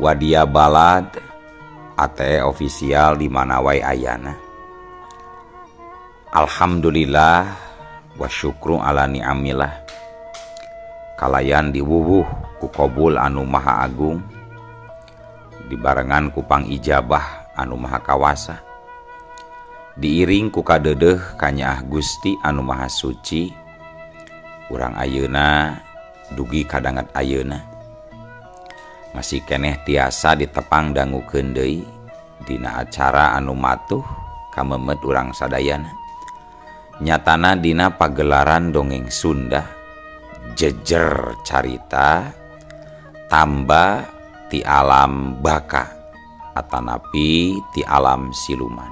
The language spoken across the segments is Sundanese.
Wadia Balad ATE official di mana wae ayana. Alhamdulillah wa syukru ala ni'amillah. Kalayan diwuwuh ku qabul anu maha agung, dibarengan ku pangijabah anu maha kawasa, diiring ku kadeudeuh ka Nyaah Gusti anu maha suci. Urang ayeuna dugi kadangat ayeuna masih keneh tiasa ditepang dangukeun deui dina acara anu matuh kamemet urang sadayana. Nyatana dina pagelaran dongeng Sunda, jejer carita tamba ti alam baka atanapi ti alam siluman.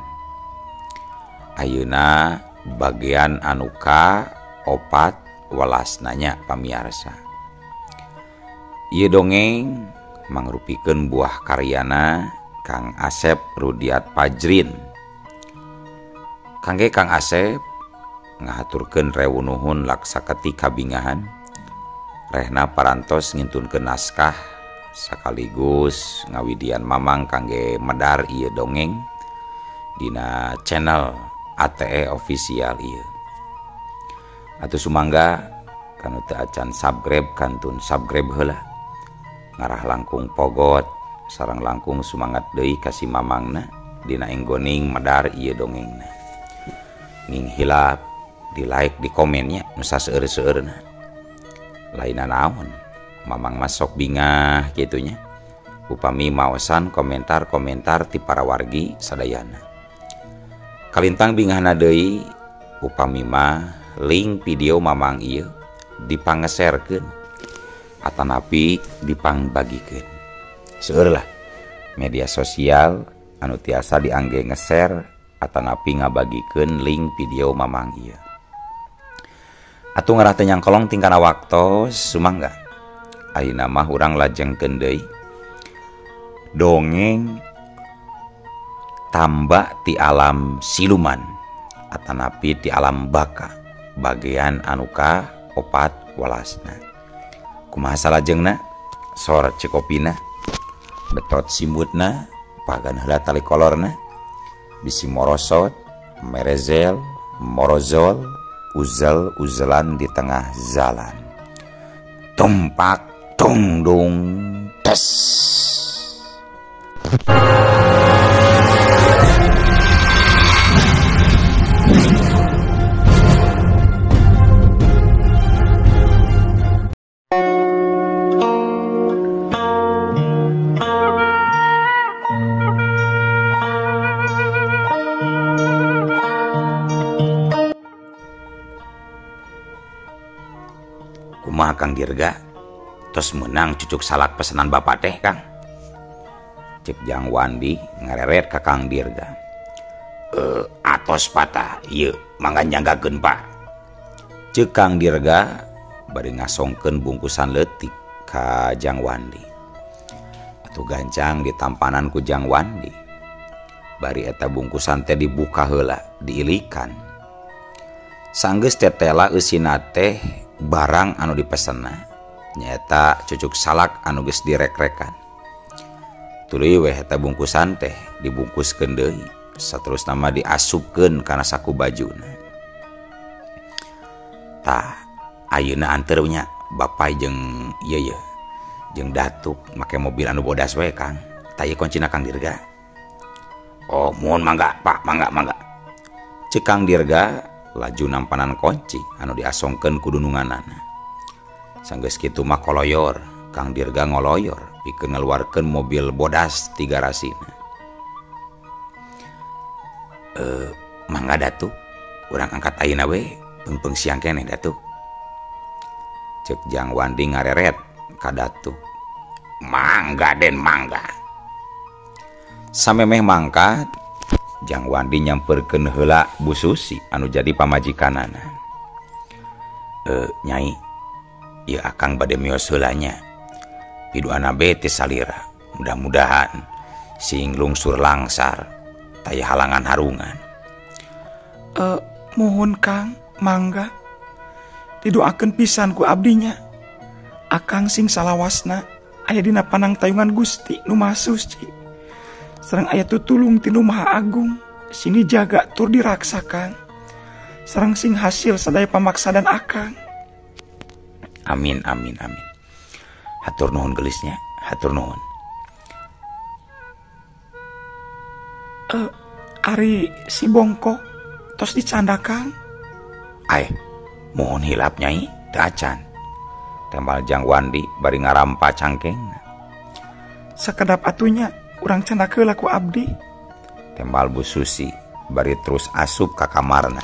Ayeuna bagian anu ka opat welasnanya pamiarsa. Ieu dongeng mangrupikeun buah karyana Kang Asep Rudiat Pajrin. Kangge Kang Asep ngahaturkeun rewu nuhun laksaketi kabingahan, rehna parantos ngintunkeun naskah sakaligus ngawidian mamang kangge medar ieu dongeng dina channel ATE official ieu. Atuh sumangga kanu teu acan subscribe kantun subscribe heula. Ngarah langkung pogot sareng langkung sumangat deui ka si mamangna dina enggoning medar ieu dongengna. Nging hilap di like di komennya nu saseueur-seueurna. Lainna naon, mamang mah sok bingah kitu nya. Upami maosan komentar-komentar ti para wargi sadayana. Kalintang bingahna deui upami mah link video mamang ieu dipangeserkeun atanapi dipangbagikeun. Seueur lah media sosial anu tiasa diangge nge-share atanapi ngabagikeun link video mamang ieu. Atuh ngarah teh nyangkolong tingkana waktos sumangga. Ayeuna mah urang lajengkeun deui dongeng tamba ti alam siluman atanapi ti alam baka bagian anu ka opat welasna. Kumaha salajengna sor cekopina betot simutna pagan heula tali kolorna bisi morosot merezel morozol uzel-uzelan di tengah jalan tumpak tungdung tes. Kumaha Kang Dirga, tos menang cucuk salak pesanan bapak teh Kang? Cek Jang Wandi ngareret ka Kang Dirga. Atos patah, ieu mangga nyanggakeun Pak. Cek Kang Dirga bari ngasongkeun bungkusan leutik ka Jang Wandi. Atuh gancang ditampanan ku Jang Wandi. Bari eta bungkusan teh dibuka heula, diilikan. Sanggeus tetela eusina teh barang anu dipesenna nyaeta cucuk salak anu geus direk-rekan. Tuluy weh eta bungkusan teh dibungkuskeun deui, saterusna mah diasupkeun kana saku bajuna. Tah, ayeuna anteur nya bapai jeung ieu jeung datuk make mobil anu bodas we Kang. Tah ieu kuncina Kang Dirga. Oh, mohon mangga Pak, mangga. Cek Kang Dirga laju nampanan kunci anu diasongkeun ku dununganana. Sanggeus kitu mah koloyor, Kang Dirga ngoloyor pikeun ngaluarkeun mobil bodas ti garasina. Mangga datuk, urang angkat ayeuna we, peungpeung siang keneh datuk. Cek Jang Wandi ngareret ka datuk. Mangga den mangga. Samemeh mangkat Jang Wandi nyamperkeun heula Bu Susi anu jadi pamajikanana. Nyai, ieu akang bade mios heula nya. Piduana bete salira. Mudah-mudahan sing lungsur langsar taya halangan harungan. Mohon Kang, mangga. Didoakeun pisan ku abdinya. Akang sing salawasna aya dina panang tayungan Gusti nu Maha Suci. Sareng aya tutulung ti Nu Maha Agung sini jaga tur diraksakan. Sareng sing hasil sadaya pamaksadan akang. Amin amin amin. Hatur nuhun gelisnya, hatur nuhun. Ari si bongkok tos dicandakan. Mohon hilap Nyai teu acan. Tembal Jang Wandi bari ngarampa cangkeng. Sakedap atunya urang candakeun ku abdi. Tembal Bu Susi bari terus asup ka kamarna.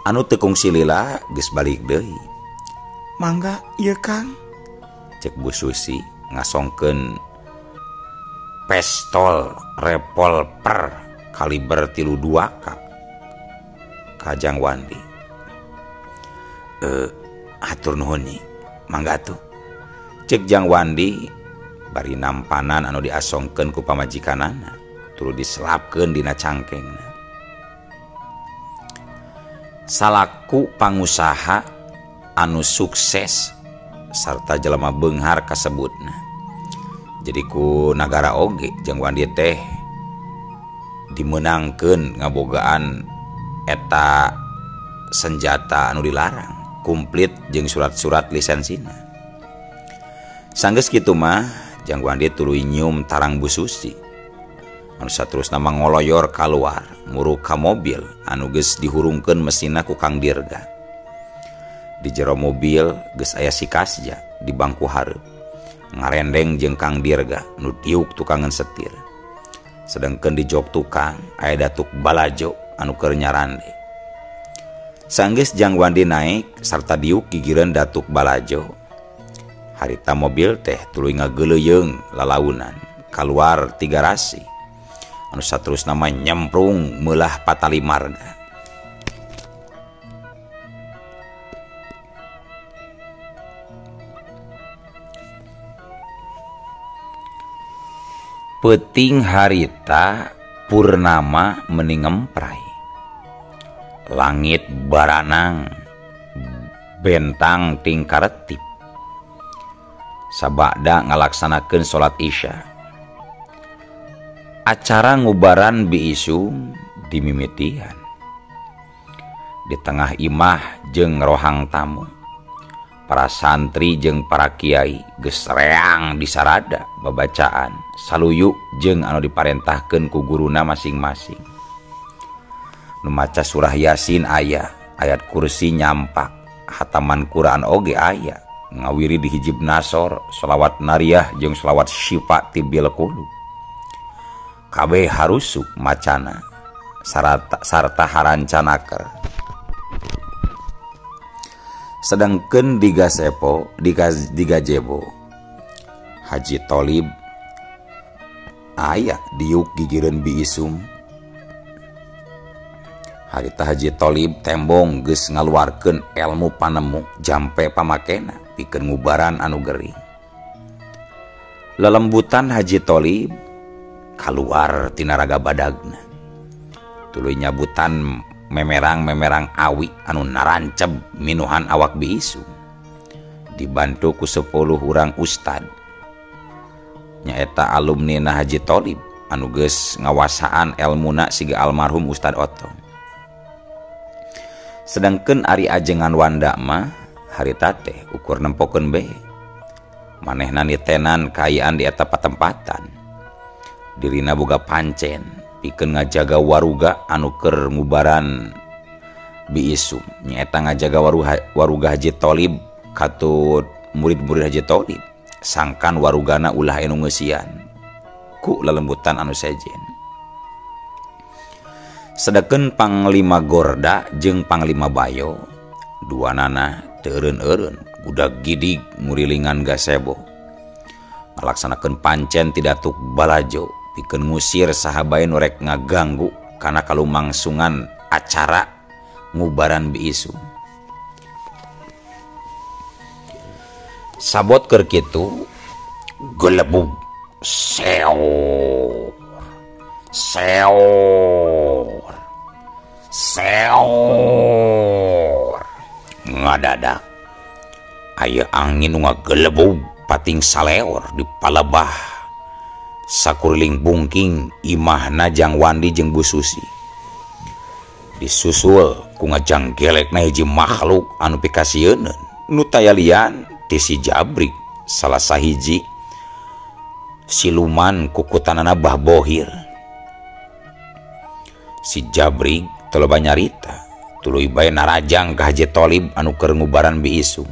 Anu teu kungsi lila geus balik deui. Mangga ieu Kang. Cek Bu Susi ngasongkeun pistol revolver kaliber 32 ka Jang Wandi. Hatur nuhun Nyi, mangga atuh. Cek Jang Wandi bari nampanan anu diasongkeun ku pamajikanana tuluy diselapkeun dina cangkengna. Salaku pangusaha anu sukses sarta jelema beunghar kasebutna. Jadi ku nagara oge Jang Wandi teh dimenangkeun ngabogaan eta senjata anu dilarang, komplit jeung surat-surat lisensina. Sanggeus kitu mah Jang Wandi tuluy nyium tarang Bu Susi. Anu saterusna mangoloyor kaluar murug ka mobil anu geus dihurungkeun mesinna ku Kang Dirga. Di jero mobil geus aya si Kasja di bangku hareup. Ngarendeng jeung Kang Dirga nu tiuk tukangan setir. Sedengkeun di jok tukang aya Datuk Balajo anu keur nyarande. Sanggeus Jang Wandi naik sarta diuk gigireun Datuk Balajo. Harita mobil teh tuluy ngageuleuyeung lalaunan kaluar ti garasi. Anu saterusna mah nyemprung meulah patali marga. Peuting harita purnama meni ngemprai. Langit baranang bentang ting karetip. Sabada ngalaksanakeun salat Isya. Acara ngubaran biisum dimimitian. Di tengah imah jeung rohang tamu. Para santri jeung para kiai geus reang di sarada babacaan saluyu jeung anu diparentahkeun ku guruna masing-masing. Nu maca surah Yasin aya, ayat kursi nyampak, hataman Quran oge aya, ngawiri di hijib nasor, sholawat nariyah jeung sholawat syifa ti bil qulub. Kabeh harusu macana sarta harancanaker. Sedangkeun di gazebo Haji Tholib aya diuk gigireun biisum. Harita Haji Tholib tembong geus ngaluarkeun elmu panemu jampe pamakena pikeun ngubaran anu gering. Lelembutan Haji Tholib kaluar tina raga badagna. Tuluy nyabutan memerang awi anu naranceb minuhan awak biisum. Dibantu ku 10 urang ustad nyaeta alumni na Haji Tholib anu geus ngawasaan elmuna siga almarhum Ustad Otong. Sedangkeun ari ajengan Wanda mah harita teh ukur nempokeun bae. Manehna nitenan kaayaan di eta patempatan. Dirina boga pancen pikeun ngajaga waruga anu keur ngubaran biisum. Nyaeta ngajaga waruga Haji Tholib katut murid-murid Haji Tholib. Sangkan warugana ulah anu ngeusian ku lelembutan anu sejen. Sedangkeun Panglima Gorda jeung Panglima Bayo duanana teu eureun-eureun budak gidig ngurilingan gazebo. Ngalaksanakeun pancen ti Datuk Balajo pikeun ngusir saha bae nu rek ngaganggu kana kalumangsungan acara ngubaran biisum. Sabot keur kitu gelebug seor ngadadak aya angin nu ngagelebug pating saleor di palebah sakuriling bungking imahna Jang Wandi jeung Bu Susi. Disusul ku ngajang gelekna hiji makhluk anu pikasieun nu taya lian ti si Jabrik salah sahiji siluman kukutanana Bah Bohir. Si Jabrik teu loba nyarita tuluy bae narajang ka Haji Tholib anu keur ngubaran biisung.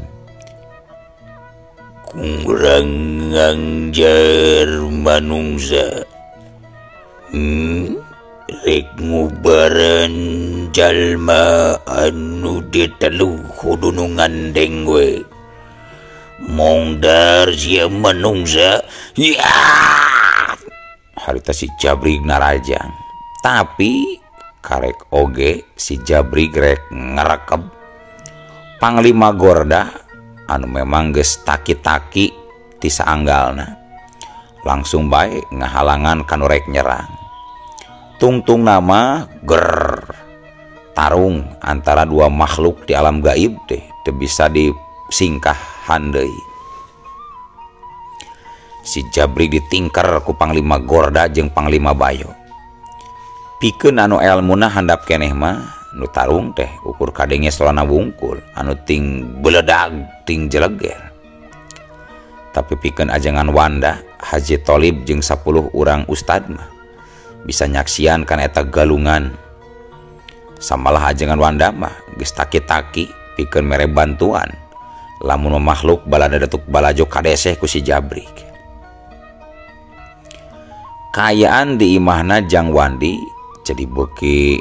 Kurang angjar manungsa rek ngubaran jalma anu diteluh kudu nu ngandeng we mongdar sia manungsa ya harita si Jabrik narajang. Tapi karek oge si Jabrik rek ngarekeb Panglima Gorda anu memang geus taki-taki ti saanggalna langsung bae ngahalangan kanu rek nyerang. Tungtung nama ger tarung antara dua makhluk di alam gaib teh teu bisa disingkah handeuy. Si Jabrik ditingker ku Panglima Gorda jeung Panglima Bayo. Pikeun anu elmuna handap keneh mah nu tarung teh ukur kadenge solana wungkul anu ting beledag ting jeleger. Tapi pikeun ajengan Wanda Haji Tholib jeung 10 urang ustad mah bisa nyaksian kan eta galungan. Samalah ajengan Wanda mah geus taki-taki pikeun mere bantuan lamun makhluk balada datuk balajo kadeseh ku si Jabrik. Kaayaan di imahna Jang Wandi jadi beuki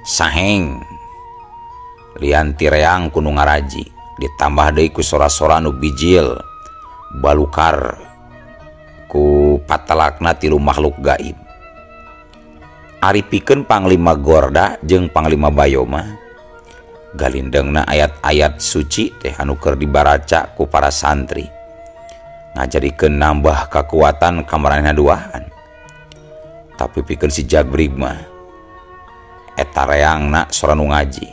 saheng lian tireang kudu ngaraji ditambah deui ku sora-sora nu bijil balukar ku patalakna tilu makhluk gaib. Ari pikeun Panglima Gorda jeung Panglima Bayo mah galindengna ayat-ayat suci teh anu keur dibaraca ku para santri ngajadikeun nambah kekuatan kamaranehna duaan. Tapi pikeun si Jabrik mah eta reangna sora nu ngaji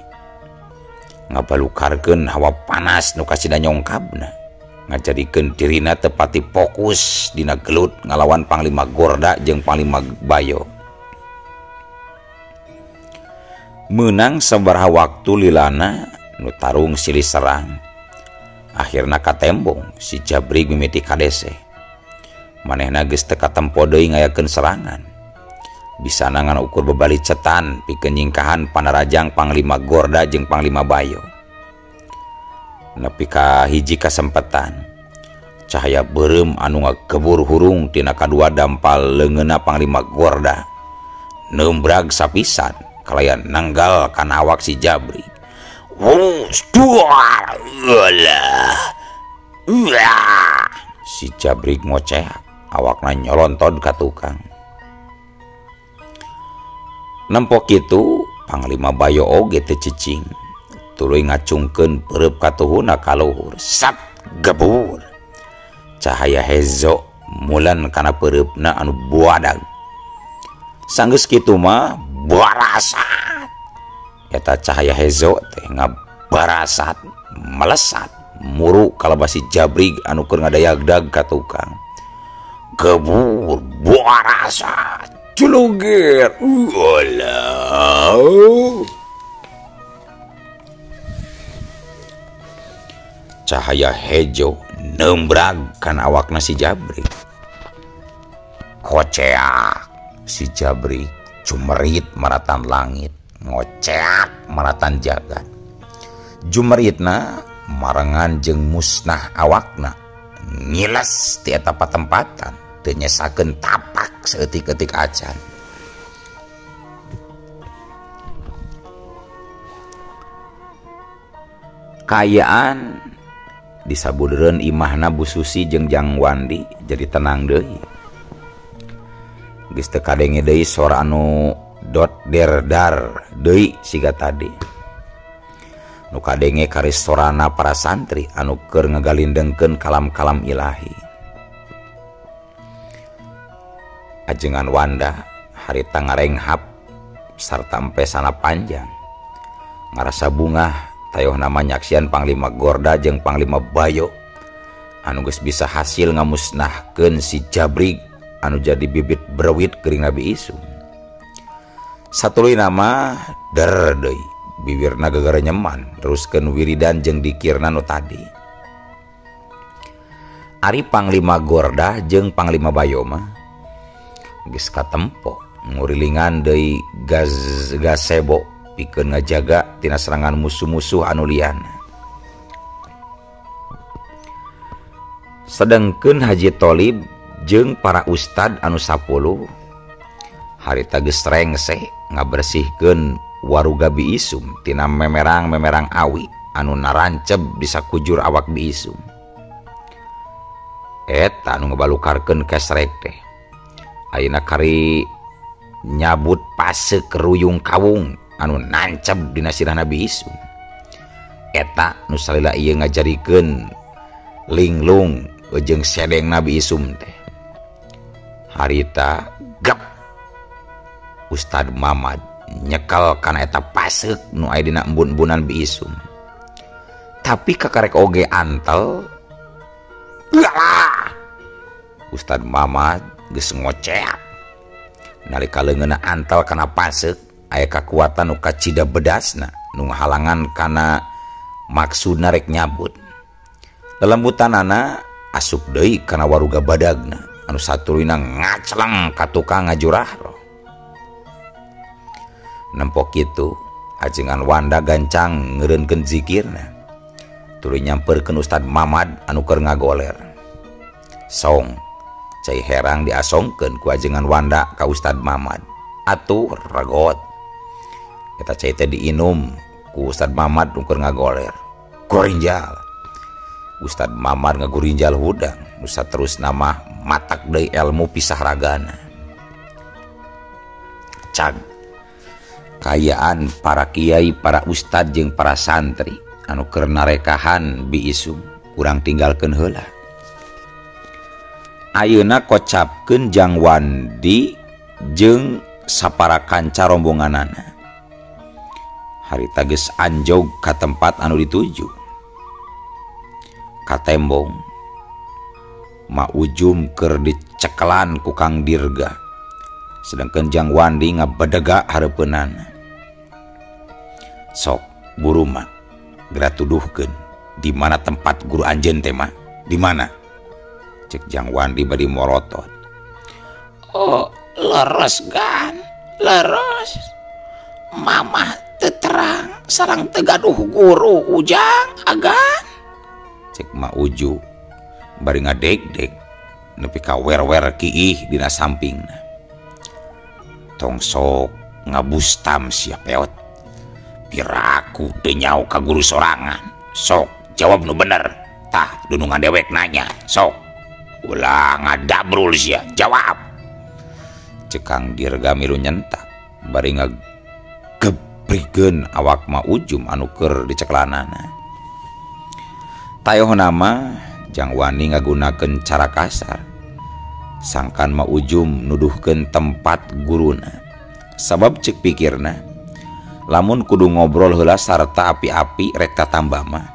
ngabalukarkeun hawa panas nu kasida nyongkabna ngajadikeun dirina teu pati fokus dina gelut ngalawan Panglima Gorda jeung Panglima Bayo. Meunang sabaraha waktu lilana nu tarung silih serang akhirna katembong si Jabrik mimiti kadese manehna geus teu katempo deui ngayakeun serangan. Bisa nangan ukur bebalicetan pikeun nyingkahan panarajang Panglima Gorda jeung Panglima Bayo. Nepi ka hiji kasempetan cahaya beureum anu ngakebur hurung tina kadua dampal leungeunna Panglima Gorda nembrag sapisan kalayan nanggal kana awak si Jabrik. Si Jabrik ngoceh awakna nyolontod ka tukang. Nempok kitu Panglima Bayo oge teu cicing tuluy ngacungkeun pereup katuhuna ka luhur sat gebur cahaya hezo mulan kana pereupna anu buadag. Sanggeus kitu mah barasat eta cahaya hezo teh ngabarasat melesat muru kalabasi Jabrik anu keur ngadayagdag ka tukang. Gebur barasat Culuger, cahaya hejo nembrag kan awakna si Jabrik. Koceak si Jabrik cumerit maratan langit, ngoceak maratan jagat. Jumeritna marangan jeung musnah awakna ngiles ti eta patempatan teu nyesakeun tapak saeutik-eutik acan. Kaayaan di sabudeureun imahna Bu Susi jeung Jang Wandi jadi tenang deui. Geus teu kadenge deui sora anu dot der dar deui siga tadi. Nu kadenge karis sorana para santri anu keur ngagalindengkeun kalam-kalam ilahi. Ajengan Wanda harita ngarenghap sarta empe sana panjang ngarasa bungah tayoh nama nyaksian Panglima Gorda jeung Panglima Bayo anu geus bisa hasil ngamusnahkeun si Jabrig anu jadi bibit berwit gering Nabi Isum. Satuluy nama der deui bibirna gegara nyeman teruskeun wiridan jeung dikirna nu tadi. Ari Panglima Gordah jeung Panglima Bayoma geus katempo ngurilingan deui gazebo pikeun ngajaga tina serangan musuh-musuh anu liana. Sedengkeun Haji Tholib jeung para ustad anu 10 harita geus rengse ngabersihkeun waruga Bi Isum tina memerang-memerang awi anu naranceb di sakujur awak Bi Isum. Eta anu ngabalukarkeun kesrek teh ayeuna kari nyabut pase keruyung kawung anu nanceb dina sirahna Bi Isum. Eta nu salila ieu ngajarikeun linglung jeung sedeng Nabi Isum teh. Harita gap Ustad Mamad nyekel kana eta pasek nu aya dina embun-embunan Bi Isum. Tapi kakarek oge antel. Ustad Mamad geus ngoceak. Nalika leungeunna antel kana pasek aya kakuatan nu kacida bedasna nu ngahalangan kana maksudna rek nyabut. Lelembutanana asup deui kana waruga badagna anu satuluyna ngacleng ka tukang ngajurah roh. Nempok kitu ajengan Wanda gancang ngeureunkeun zikirna tuluy nyamperkeun Ustad Mamad anu keur ngagoler. Song cai herang diasongkeun ku ajengan Wanda ka Ustad Mamad. Atuh ragot eta cai teh diinum ku Ustad Mamad anu keur ngagoler. Gorinjal Ustad Mamad ngagurinjal hudang nusa terus nama matak deui ilmu pisah ragana. Cag kayaan para kiai, para ustad jeung para santri anu keur narekahan Bi Isum urang tinggalkeun heula. Ayeuna kocapkeun Jang Wandi jeung sapara kanca rombonganana. Harita geus anjog ka tempat anu dituju. Katembong Ma Ujum keur dicekelan ku Kang Dirga, sedangkan Jang Wandi ngabedega hareupeunana. Sok buru mah geura tuduhkeun di mana tempat guru anjeun teh mah, di mana? Cek Jang Wandi bari morotot. Oh, leres gan, leres. Mamah teu terang sareng teu gaduh guru Ujang agan. Cek Ma Uju bari ngadeg-deg nepi ka wer-wer kiih dina sampingna. Tong sok ngabustam sia peot. Piraku teu nyao ka guru sorangan. Sok jawab nu bener. Tah dunu ngadewek nanya. Sok ulah ngadabrul sia, jawab. Cek Kang Dirga milu nyentak bari ngagebrikeun awak Ma Ujum anu keur diceklanana. Tayohna mah Jang Wandi ngagunakeun cara kasar. Sangkan Ma Ujum nuduhkeun tempat guruna. Sabab cek pikirna, lamun kudu ngobrol heula sarta api-api rek tatambah mah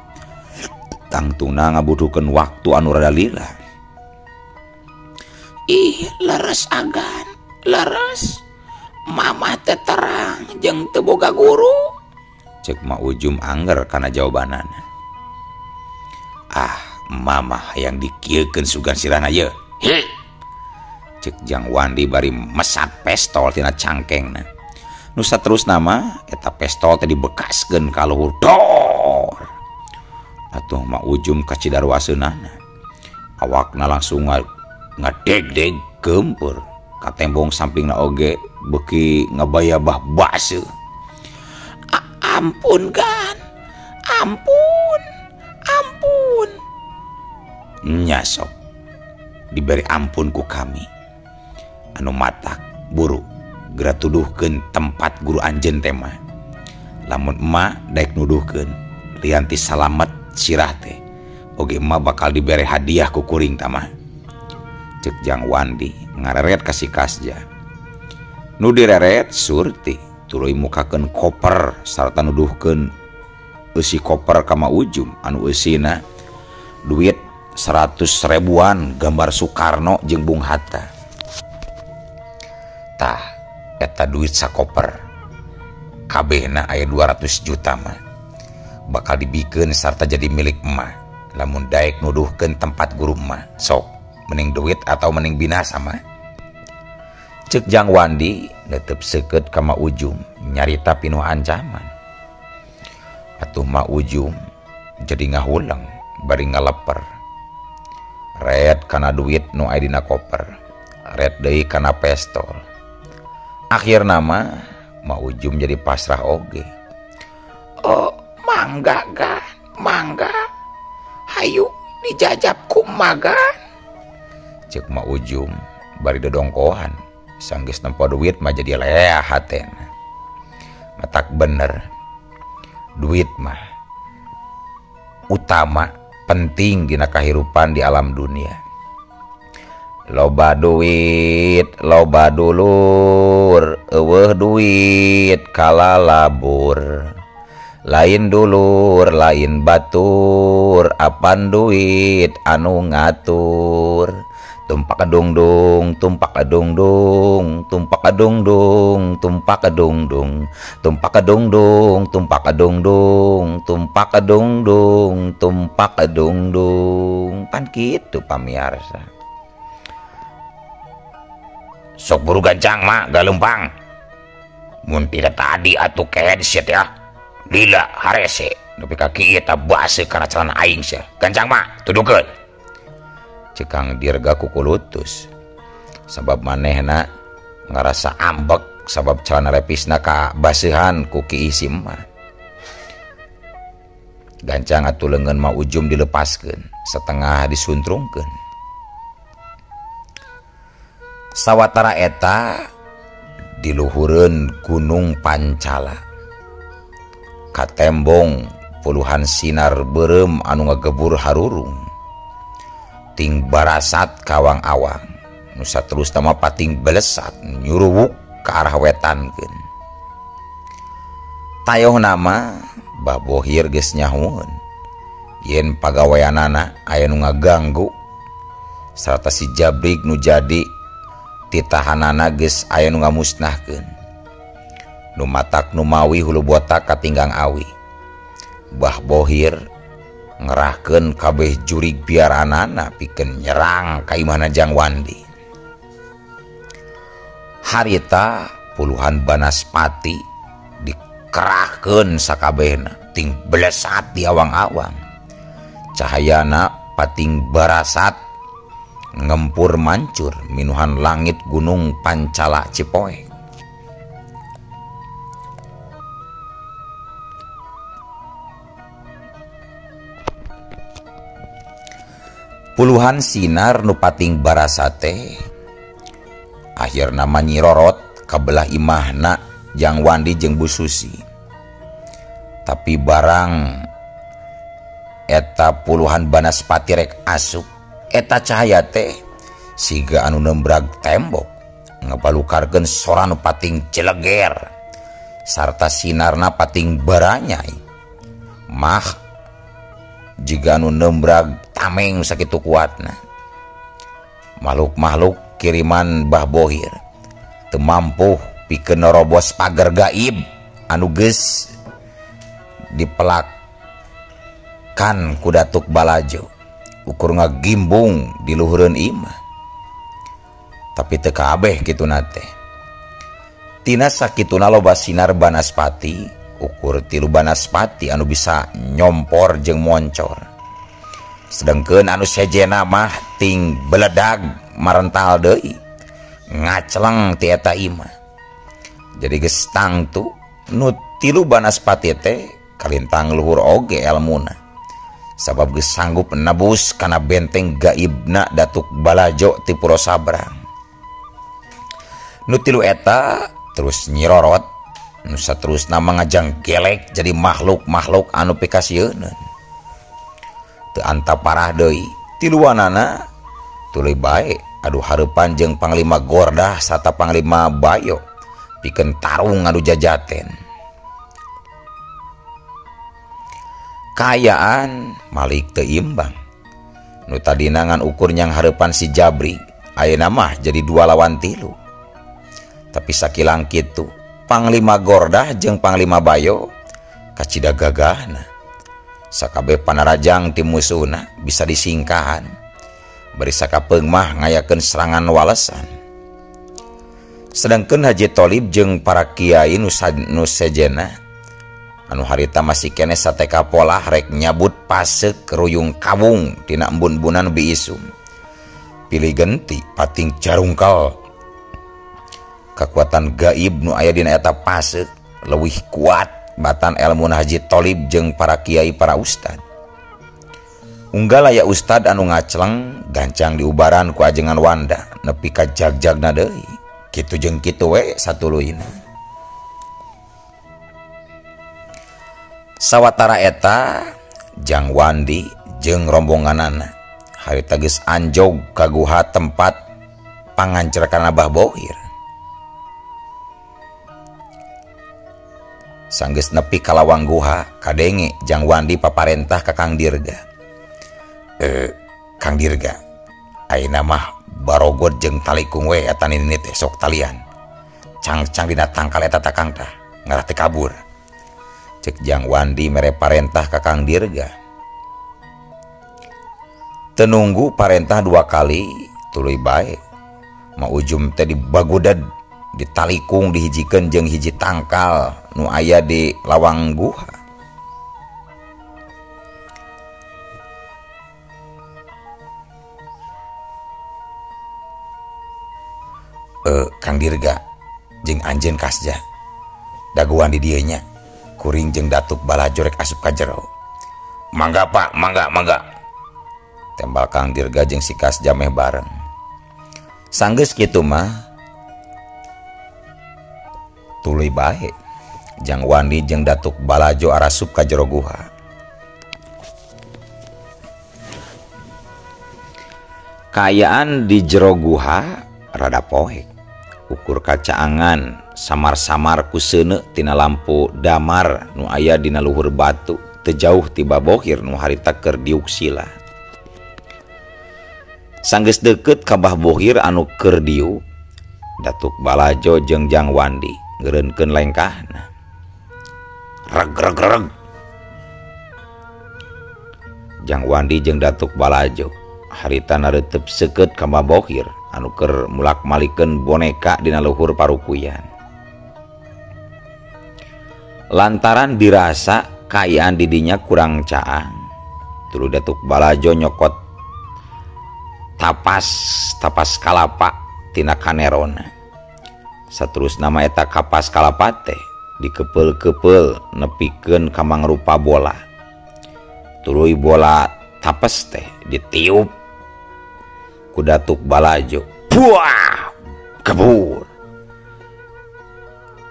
tangtungna ngabutuhkeun waktu anu rada lila. Ih, leres agan, leres. Mamah teh terang jeung teu boga guru. Cek Ma Ujum angger kana jawabanana. Ah, mamah yang dikieukeun sugan sirana ye. He. Cek Jang Wandi bari mesat pistol tina cangkengna. Nu saterusna mah eta pistol teh dibekaskeun ka luhur dor. Atuh Ma Ujum kacidarwaseunana. Awakna langsung ngadeg-deg gempeur ka tembong sampingna oge beuki ngabayabah baseuh. Ampun kan. Ampun. Ampun. Nya sok diberi ampun ku kami. Anu matak buru geura tuduhkeun tempat guru anjeun teh mah. Lamun emak daek nuduhkeun lianti salamet sirah teh oge emak bakal dibere hadiah ku kuring tah mah. Cek Jang Wandi ngareret ka si Kasja. Nu direret Surti tuluy mukakeun koper sarta nuduhkeun eusi koper ka Ma Ujum anu eusina duit 100.000-an gambar Soekarno jeung Bung Hatta. Tah eta duit sakoper kabehna aya 200 juta mah bakal dibikeun sarta jadi milik emak. Lamun daek nuduhkeun tempat guru emak, sok mending duit atau mending binasa mah. Ceuk Jang Wandi netep seukeut ka Mak Ujum nyarita pinuh ancaman. Atuh Mak Ujum jadi ngahulang bari ngaleper. Red kana duit nu aya dina koper, red deui kana pistol. Akhirna mah Mak Ujum jadi pasrah oge. Oh, mangga gan, mangga. Hayu dijajab kumagan. Cek Mak Ujum bari dodongkohan, sanggeus nempo duit mah jadi leah hatena. Matak bener, duit mah utama penting dina kahirupan di alam dunia. Loba duit, loba dulur, eueuh duit kalalabur. Lain dulur, lain batur, apan duit anu ngatur. Tumpak adung-dung, tumpak adung-dung, tumpak adung-dung, tumpak adung-dung, tumpak adung-dung, tumpak adung-dung, tumpak adung-dung, tumpak adung-dung. Pan kitu pamiarsa. Sok buru gancang mah galumpang. Mun tidak tadi atuh headset ya. Lila harese nepi ka kieu eta base kana calana aing sia. Gancang mah tudukeun. Cekang dirga kukulutus sabab manehna ngarasa ambek sabab celana lepisna ka baseuhan ku Ki Isim mah. Gancang atuh leungeun Mak Ujum dilepaskeun setengah disuntrungkeun. Sawatara eta diluhureun Gunung Pancala katembong puluhan sinar beureum anu ngagebur harurung. Ting barasat kawang awang nu saterusna mah pating belesat nyuruwuk ka arah wetankeun. Tayohna mah Mbah Bohir geus nyahoeun yen pagaweanana aya nu ngaganggu sarta si Jabrig nu jadi titahanana geus aya nu ngamusnahkeun. Nu matak nu mawi hulu botak katinggang awi. Mbah Bohir ngerahkeun kabeh jurig biaranana pikeun nyerang ka imahna Jang Wandi. Harita puluhan banaspati dikerahkeun sakabehna ting belesat di awang-awang. Cahayana pating barasat ngempur mancur minuhan langit Gunung Pancala Cipoe. Puluhan sinar nu pating barasate akhirna manyirorot kabelah imahna Jang Wandi jeung Bu Susi. Tapi barang eta puluhan banaspati rek asup, eta cahaya teh siga anu nembrag tembok ngabalukarkeun sora nu pating celeger sarta sinarna pating baranyai. Mah jiga anu nembrag tameng sakitu kuatna. Makhluk-makhluk kiriman Mbah Bohir teu mampu pikeun nerobos pagar gaib anu geus dipelakkan ku Datuk Balajo ukur ngagimbung di luhureun imah. Tapi teu kabeh kituna teh. Tina sakituna loba sinar banaspati ukur 3 banaspati anu bisa nyompor jeung moncor. Sedengkeun anu sejena mah ting beledag marental deui ngaceleng ti eta imah. Jadi geus tangtu nu 3 banaspati teh kalintang luhur oge elmuna sabab geus sanggup nebus kana benteng gaibna Datuk Balajo ti Puro Sabrang. Nu 3 eta terus nyirorot nu saterusna mangajang gelek jadi makhluk-makhluk anu pikasieun. Teu anta parah deui tiluanana tuluy bae adu hareupan jeung Panglima Gordah sarta Panglima Bayo pikeun tarung adu jajaten. Kaayaan malik teu imbang nu tadina ngan ukurnya harepan si Jabri ayeuna mah jadi 2 lawan 3. Tapi sakilang kitu Panglima Gordah jeung Panglima Bayo kacida gagahna sakabeh panarajang ti musuhna bisa disingkahan bari sakapeung mah ngayakeun serangan walesan. Sedangkeun Haji Tholib jeung para kiai nu sejena anu harita masih kene sateka pola rek nyabut paseuk ruyung kawung tina embun-embunan biisum pilih genti pating jarungkal. Kekuatan gaib nu aya dina eta paseuk leuwih kuat batan elmu Haji Tholib jeung para kiai para ustad. Unggal aya ustad anu ngacleng gancang diubaran ku ajengan Wanda nepi ka jag-jagna deui. Kitu jeung kitu we satuluyna. Sawatara eta Jang Wandi jeung rombonganana harita geus anjog ka guha tempat pangancerkan Abah Bohir. Sanggeus nepi ka lawang guha kadenge Jang Wandi paparentah ka Kang Dirga. Kang Dirga, ayeuna mah barogod jeung talikung we eta nini teh sok talian. Cang-cang dina tangkal eta takang tah ngarah teh kabur. Cek Jang Wandi mere parentah ka Kang Dirga. Tenunggu parentah 2 kali tuluy bae. Ma ujum teh dibagudad ditalikung dihijikeun jeung hiji tangkal nu aya di lawang guha. Kang Dirga jeung anjeun kasja daguan di dieu nya. Kuring jeung Datuk Balajo rek asup ka jero. Mangga Pak, mangga. Tembal Kang Dirga jeung si Kasja meh bareng. Sanggeus kitu mah tuluy bae Jang Wandi jeung Datuk Balajo arasup ka jero guha. Kaayaan di jero guha rada poek. Ukur kacaangan samar-samar ku seuneu tina lampu damar nu aya dina luhur batu teu jauh ti Bohir nu harita keur diuk sila. Sanggeus deukeut ka Bohir anu keur diuk, Datuk Balajo jeung Jang Wandi ngeureunkeun lengkahna. Reg. Jang Wandi jeung Datuk Balajo harita nareuteup seukeut ka Bohir anu keur mulak-malikeun boneka dina luhur parukuyan. Lantaran dirasa kaayaan didinya kurang caang, tuluy Datuk Balajo nyokot tapas kalapa tina kanerona. Saterus nama eta kapas kalapa teh dikepeul-kepeul nepikeun ka mangrupa bola. Tuluy bola tapas teh ditiup ku Datuk Balajo. Buah! Kabur.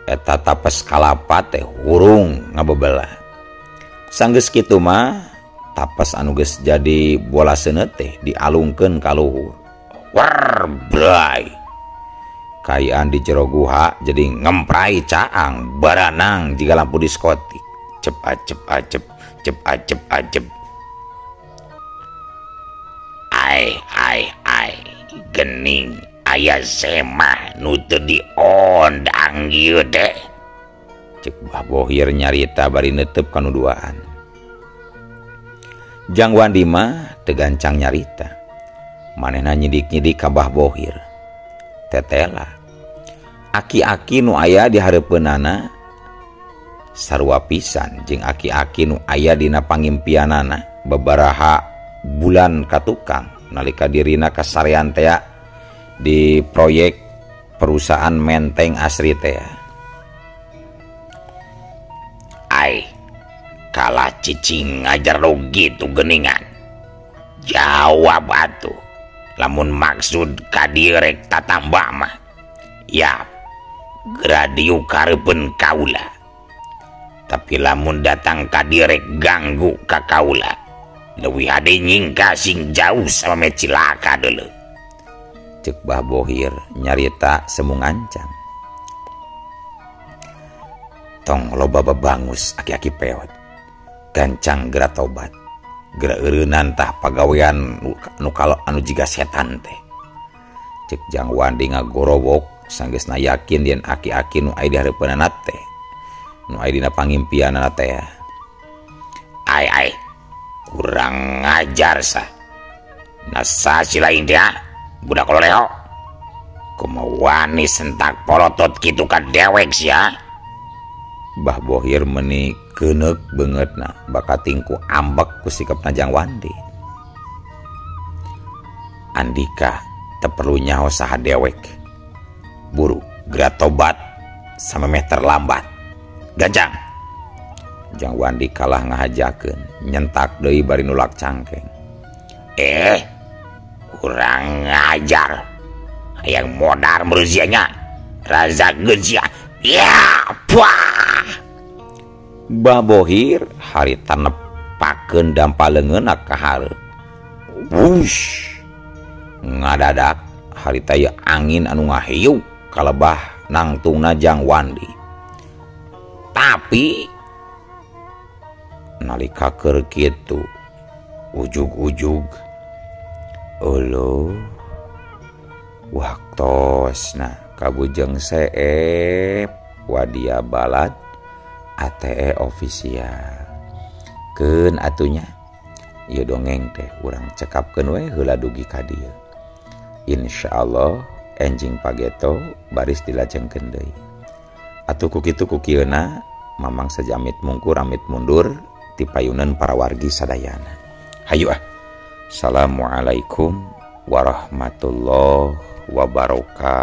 Eta tapas kalapa teh hurung ngabebelah. Sanggeus kitu mah tapas anu geus jadi bola seuneu teh dialungkeun ka luhur. War bray. Kaayaan di jero guha jadi ngemprai caang baranang jiga lampu diskotik. Cep acep. Ai gening aya semah nu teu diondang ieu teh. Cek Bohir nyarita bari neuteup kanuduaan. Jang Wandi mah teu gancang nyarita. Manehna nyidik-nyidik ka Bohir. Tetela. Aki-aki nu aya di hareupeunana sarua pisan jeung aki-aki nu aya dina pangimpianana babaraha bulan ka tukang nalika dirina kasarean teh di proyek perusahaan Menteng Asri teh. Ai kalah cicing ngajar rugi tu geningan. Jawab atuh. Lamun maksud ka dieu rek tatambah mah. Ya, gradiu kareupeun kaula. Tapi lamun datang ka dieu rek ganggu ka kaula. Leuwih hade nyingka sing jauh samame cilaka deuleu. Cek Bohir nyarita semu ngancam. Tong loba babangus aki-aki peot. Gancang geura tobat. geureunan tah pagawean nu kalau anu jiga setan teh. Cek Jang Wandi ngagorowok sanggeusna yakin yen aki-aki nu aya di hareupeunana teh nu aya dina pangimpianna teh. Ai kurang ngajar sah. Nasa si lain dia budak loleho. Kumaha wani sentak polotot kitu ka dewek sia. Bah Bohir meuni keuneuk beungeutna bakat tingku ambek ku sikapna Jang Wandi. Andika teu perlu nyaho saha dewek. Buru geura tobat samemeh terlambat. Gajang. Jang Wandi kalah ngahajakeun, nyentak deui bari nulak cangkeng. Kurang ngajar. Hayang modar meruzianya. Raza geusia. Ya, puah. Bah Bohir harita nepakeun dampaleungeunna ka hareup. Wush. Ngadadak harita ieu angin anu ngahiuk kalebah nangtungna Jang Wandi. Tapi nalika keur kitu ujug-ujug eueuh waktosna kabujeng seep wadia balad ATE official. Keun atunya ieu dongeng teh urang cekapkeun we heula dugi ka dieu. Insyaallah enjing pageto baris dilajengkeun deui. Atuh ku kitu ku kieuna mamang sajamit mungkur amit mundur ti payunan para wargi sadayana. Hayu ah. Assalamualaikum warahmatullahi wabarakatuh.